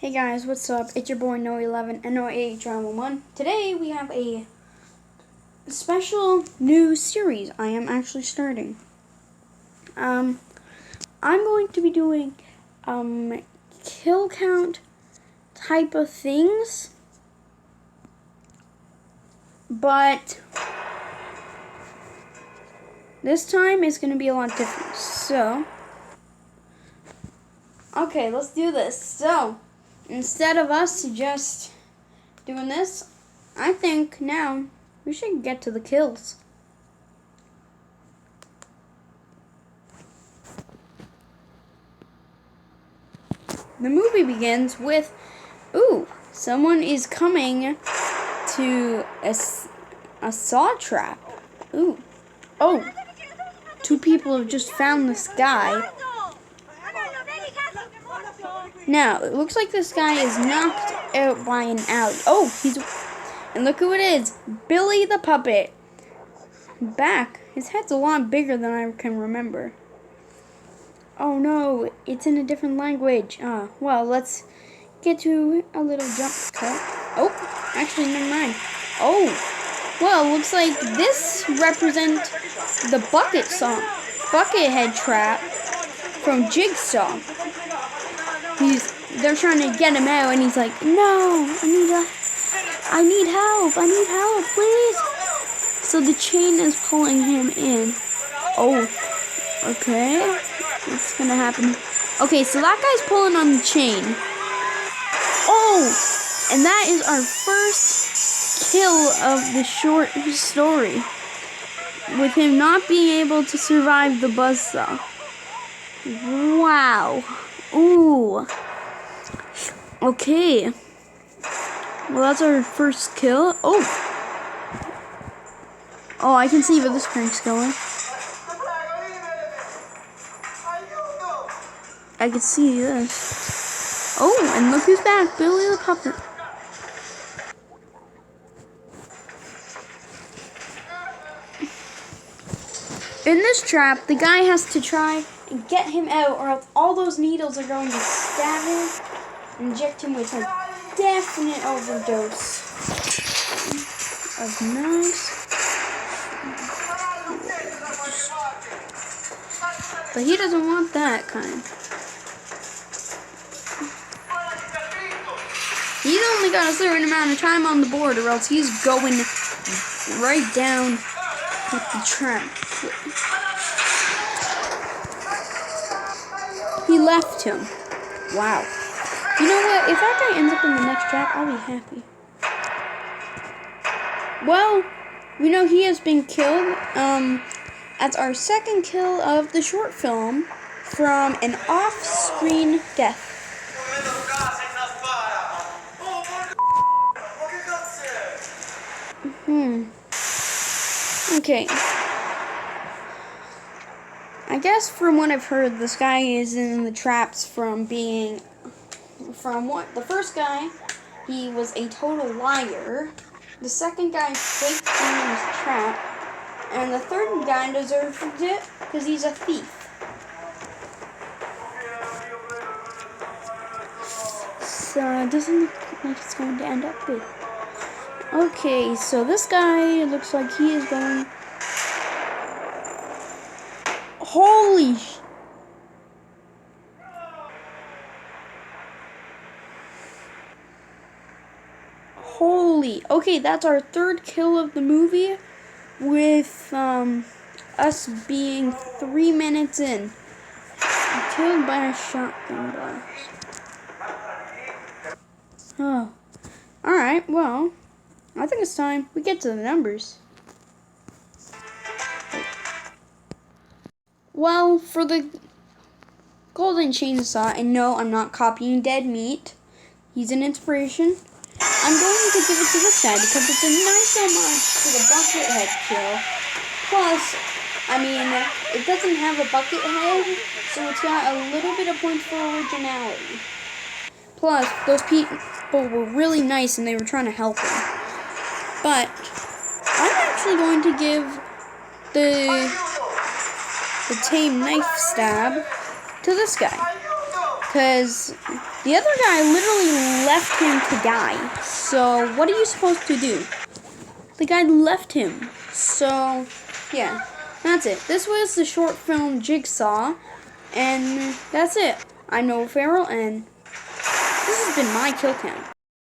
Hey guys, what's up? It's your boy No11 and No8 Today we have a special new series I am actually starting. I'm going to be doing kill count type of things, but this time it's going to be a lot different. So, okay, let's do this. So, instead of us just doing this, I think now we should get to the kills. The movie begins with, someone is coming to a saw trap. Two people have just found this guy. Now, it looks like this guy is knocked out by an alley. And look who it is, Billy the Puppet. Back. His head's a lot bigger than I can remember. Oh no, it's in a different language. Well, let's get to a little jump cut. Actually, never mind. Well, looks like this represents the Buckethead trap from Jigsaw. They're trying to get him out, and he's like, no, I need help, please. So the chain is pulling him in. Okay, what's gonna happen? Okay, so that guy's pulling on the chain. And that is our first kill of the short story, with him not being able to survive the buzzsaw. Wow. Okay. Well, that's our first kill. I can see where this prank's going. I can see this. And look who's back, Billy the Puppet. In this trap, the guy has to try and get him out, or else all those needles are going to stab him and inject him with a definite overdose of knives. But he doesn't want that kind. He's only got a certain amount of time on the board, or else he's going right down with the trap. He left him. Wow. You know what? If that guy ends up in the next trap, I'll be happy. Well, we know he has been killed. That's our second kill of the short film from an off-screen death. Okay. I guess from what I've heard, this guy is in the traps from the first guy, he was a total liar. The second guy faked being in his trap. And the third guy deserves it because he's a thief. So it doesn't look like it's going to end up good. Okay, so this guy looks like he is going... Okay, that's our third kill of the movie, with us being 3 minutes in. Killed by a shotgun blast. Alright, well, I think it's time we get to the numbers. Well, for the golden chainsaw, and no, I'm not copying Dead Meat. He's an inspiration. I'm going to give it to this guy because it's a nice homage to the Buckethead kill. Plus, it doesn't have a bucket head, so it's got a little bit of points for originality. Plus, those people were really nice and they were trying to help him. But I'm actually going to give the tame knife stab to this guy, because The other guy literally left him to die. So what are you supposed to do? The guy left him. So yeah, that's it. This was the short film Jigsaw, and that's it. I'm Noah Ferrill, and this has been my kill cam.